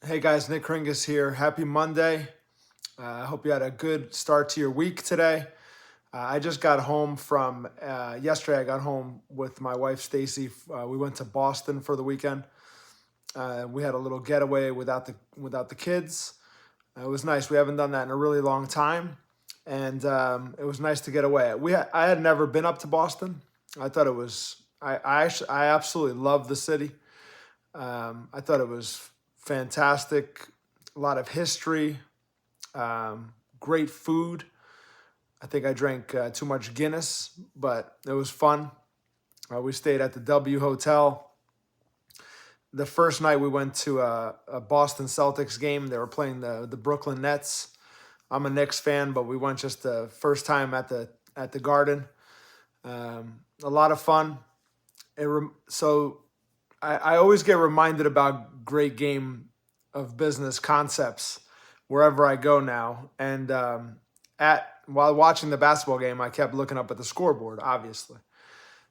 Hey guys, Nick Kringus here. Happy Monday. I hope you had a good start to your week today. I just got home from yesterday. I got home with my wife Stacy. We went to Boston for the weekend. We had a little getaway without the kids. It was nice. We haven't done that in a really long time, and it was nice to get away. I had never been up to Boston. I thought it was I absolutely love the city. I thought it was fantastic. A lot of history, great food. I think I drank too much Guinness, but it was fun. We stayed at the W Hotel. The first night we went to a Boston Celtics game. They were playing the Brooklyn Nets. I'm a Knicks fan, but we went just the first time at the Garden. A lot of fun. I always get reminded about great game of business concepts wherever I go now. And while watching the basketball game, I kept looking up at the scoreboard, obviously.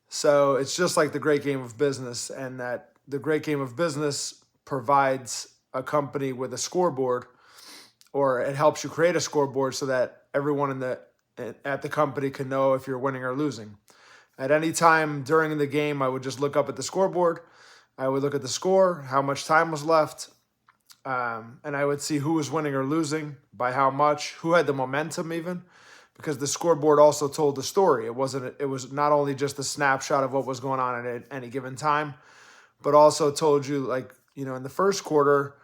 So it's just like the great game of business, and that the great game of business provides a company with a scoreboard, or it helps you create a scoreboard so that everyone at the company can know if you're winning or losing. At any time during the game, I would just look up at the scoreboard. I would look at the score, how much time was left, and I would see who was winning or losing, by how much, who had the momentum even, because the scoreboard also told the story. It was not only just a snapshot of what was going on at any given time, but also told you, like, in the first quarter,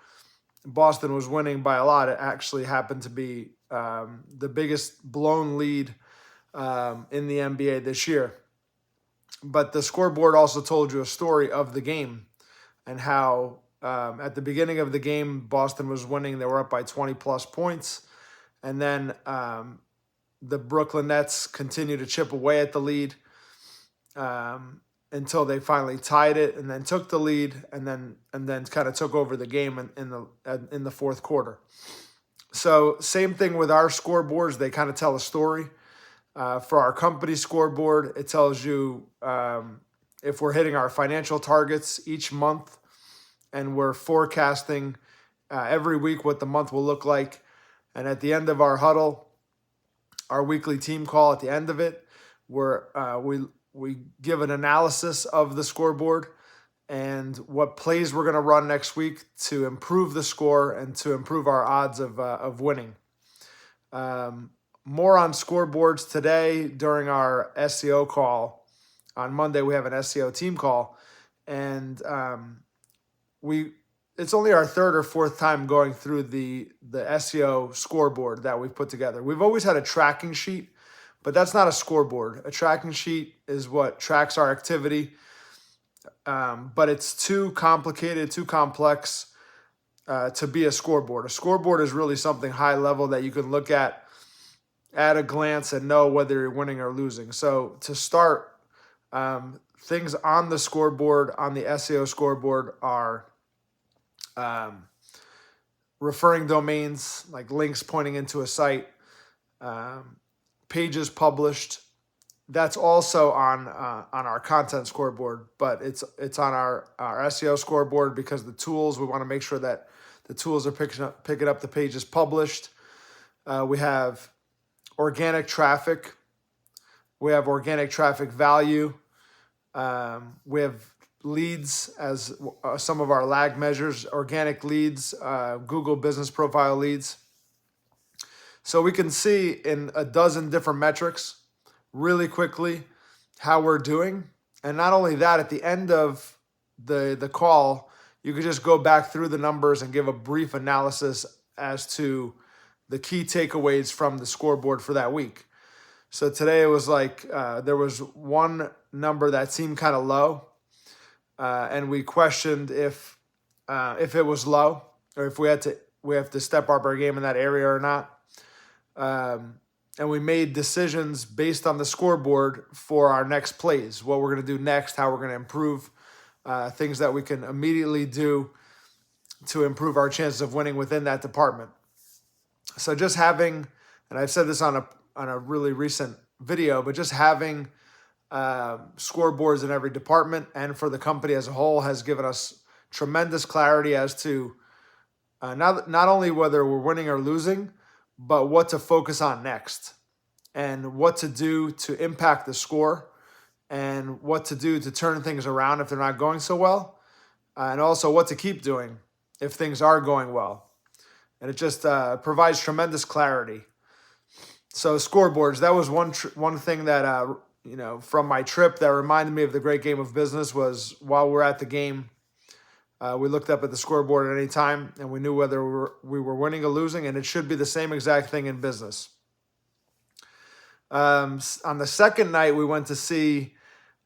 Boston was winning by a lot. It actually happened to be the biggest blown lead in the NBA this year. But the scoreboard also told you a story of the game, and how at the beginning of the game, Boston was winning. They were up by 20 plus points. And then the Brooklyn Nets continued to chip away at the lead until they finally tied it, and then took the lead, and then kind of took over the game in the fourth quarter. So same thing with our scoreboards. They kind of tell a story. For our company scoreboard, it tells you if we're hitting our financial targets each month, and we're forecasting every week what the month will look like. And at the end of our huddle, our weekly team call, at the end of it, we give an analysis of the scoreboard and what plays we're going to run next week to improve the score and to improve our odds of winning. More on scoreboards today during our SEO call. On Monday, we have an SEO team call, and it's only our third or fourth time going through the SEO scoreboard that we've put together. We've always had a tracking sheet, but that's not a scoreboard. A tracking sheet is what tracks our activity, but it's too complicated, too complex to be a scoreboard. A scoreboard is really something high level that you can look at a glance and know whether you're winning or losing. So to start, things on the scoreboard, on the SEO scoreboard, are referring domains, like links pointing into a site, pages published. That's also on our content scoreboard, but it's on our SEO scoreboard because the tools, we want to make sure that the tools are picking up the pages published. We have organic traffic. We have organic traffic value. We have leads as some of our lag measures, organic leads, Google Business Profile leads. So we can see in a dozen different metrics really quickly how we're doing. And not only that, at the end of the call, you could just go back through the numbers and give a brief analysis as to the key takeaways from the scoreboard for that week. So today it was like there was one number that seemed kind of low, and we questioned if it was low, or if we have to step up our game in that area or not. And we made decisions based on the scoreboard for our next plays, what we're going to do next, how we're going to improve, things that we can immediately do to improve our chances of winning within that department. So just having, and I've said this on a really recent video, but just having scoreboards in every department and for the company as a whole has given us tremendous clarity as to Not only whether we're winning or losing, but what to focus on next and what to do to impact the score and what to do to turn things around if they're not going so well, and also what to keep doing if things are going well. And it just provides tremendous clarity. So scoreboards, that was one thing that from my trip that reminded me of the great game of business was while we're at the game, we looked up at the scoreboard at any time and we knew whether we were winning or losing, and it should be the same exact thing in business. On the second night, we went to see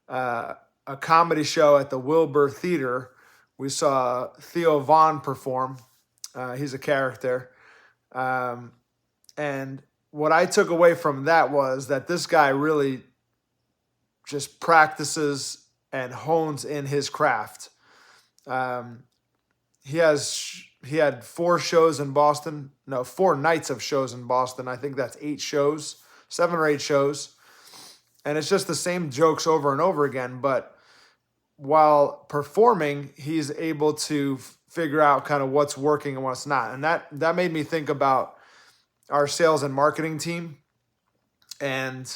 a comedy show at the Wilbur Theater. We saw Theo perform. He's a character. And what I took away from that was that this guy really just practices and hones in his craft. He had 4 shows in Boston. No, 4 nights of shows in Boston. I think that's 8 shows, 7 or 8 shows. And it's just the same jokes over and over again. But while performing, he's able to figure out kind of what's working and what's not. And that made me think about our sales and marketing team. And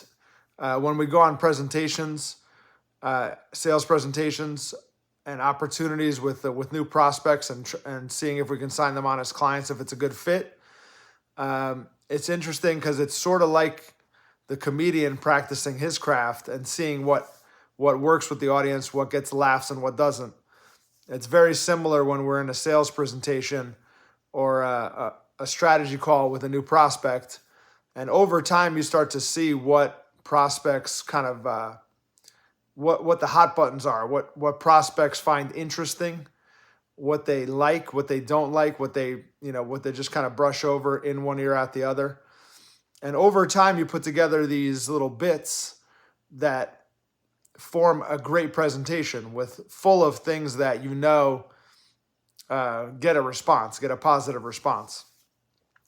when we go on presentations, sales presentations and opportunities with new prospects and seeing if we can sign them on as clients, if it's a good fit. It's interesting because it's sort of like the comedian practicing his craft and seeing what works with the audience, what gets laughs and what doesn't. It's very similar when we're in a sales presentation or a strategy call with a new prospect. And over time, you start to see what prospects kind of, what the hot buttons are, what prospects find interesting, what they like, what they don't like, what they just kind of brush over in one ear out the other. And over time, you put together these little bits that form a great presentation full of things that get a positive response.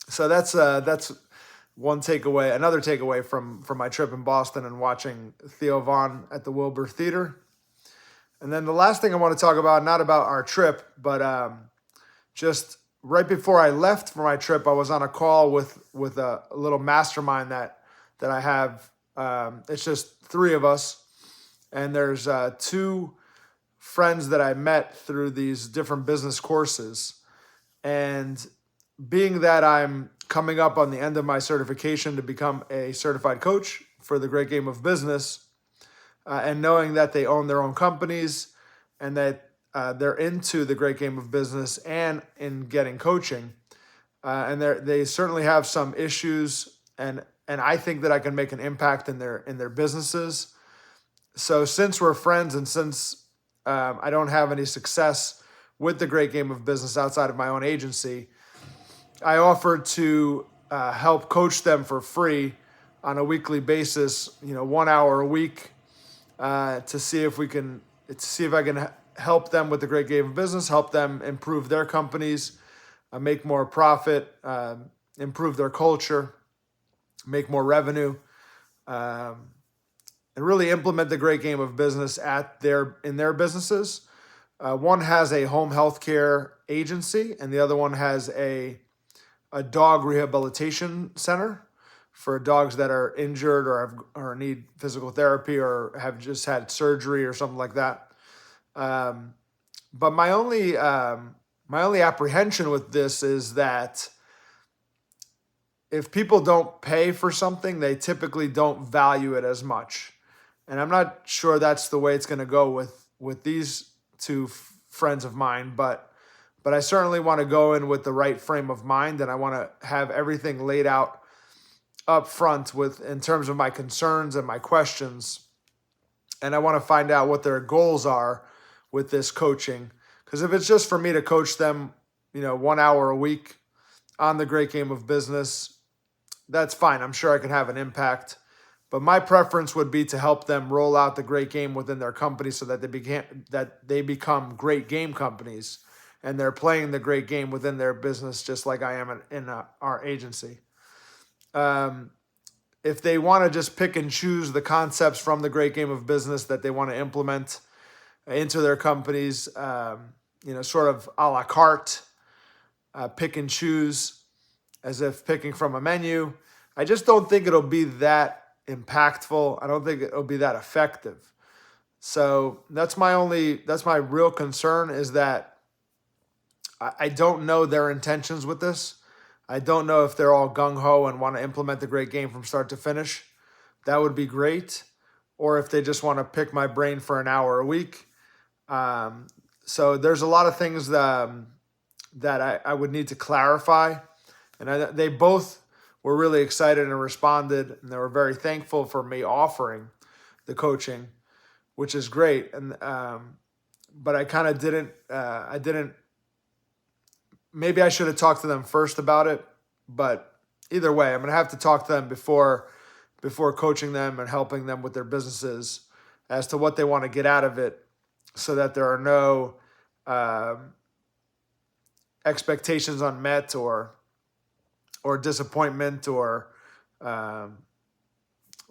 So that's one takeaway. Another takeaway from my trip in Boston and watching Theo at the Wilbur Theater. And then the last thing I want to talk about, not about our trip, but just right before I left for my trip, I was on a call with a little mastermind that I have. It's just 3 of us. And there's 2 friends that I met through these different business courses. And being that I'm coming up on the end of my certification to become a certified coach for the great game of business, and knowing that they own their own companies and that they're into the great game of business and in getting coaching, and they certainly have some issues, and I think that I can make an impact in their businesses. So since we're friends and since I don't have any success with the great game of business outside of my own agency, I offered to help coach them for free on a weekly basis, 1 hour a week, to see if I can help them with the great game of business, help them improve their companies, make more profit, improve their culture, make more revenue, and really implement the great game of business in their businesses. One has a home health care agency, and the other one has a dog rehabilitation center for dogs that are injured or need physical therapy or have just had surgery or something like that. But my only apprehension with this is that if people don't pay for something, they typically don't value it as much. And I'm not sure that's the way it's going to go with these 2 friends of mine, but I certainly want to go in with the right frame of mind, and I want to have everything laid out up front in terms of my concerns and my questions. And I want to find out what their goals are with this coaching. Because if it's just for me to coach them, 1 hour a week on the great game of business, that's fine. I'm sure I can have an impact. But my preference would be to help them roll out the great game within their company so that they become great game companies, and they're playing the great game within their business just like I am in our agency. If they want to just pick and choose the concepts from the great game of business that they want to implement into their companies, sort of a la carte, pick and choose as if picking from a menu. I just don't think it'll be that impactful. I don't think it'll be that effective. So that's my real concern, is that I don't know their intentions with this. I don't know if they're all gung-ho and want to implement the great game from start to finish. That would be great. Or if they just want to pick my brain for an hour a week. So there's a lot of things that I would need to clarify. And they both were really excited and responded, and they were very thankful for me offering the coaching, which is great. And but I kind of didn't. I didn't. Maybe I should have talked to them first about it. But either way, I'm gonna have to talk to them before coaching them and helping them with their businesses as to what they want to get out of it, so that there are no expectations unmet or disappointment or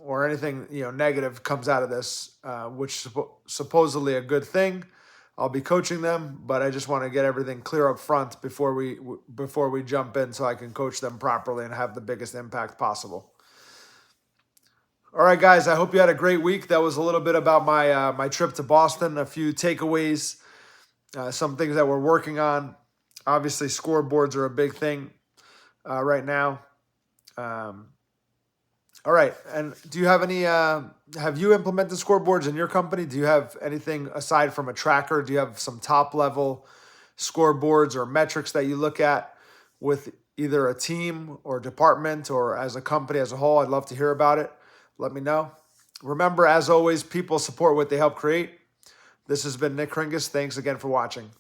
anything negative comes out of this, which supposedly a good thing. I'll be coaching them, but I just want to get everything clear up front before we jump in, so I can coach them properly and have the biggest impact possible. All right, guys, I hope you had a great week. That was a little bit about my trip to Boston, a few takeaways, some things that we're working on. Obviously, scoreboards are a big thing right now. All right, and do you have any, have you implemented scoreboards in your company? Do you have anything aside from a tracker? Do you have some top-level scoreboards or metrics that you look at with either a team or department or as a company as a whole? I'd love to hear about it. Let me know. Remember, as always, people support what they help create. This has been Nick Kringus. Thanks again for watching.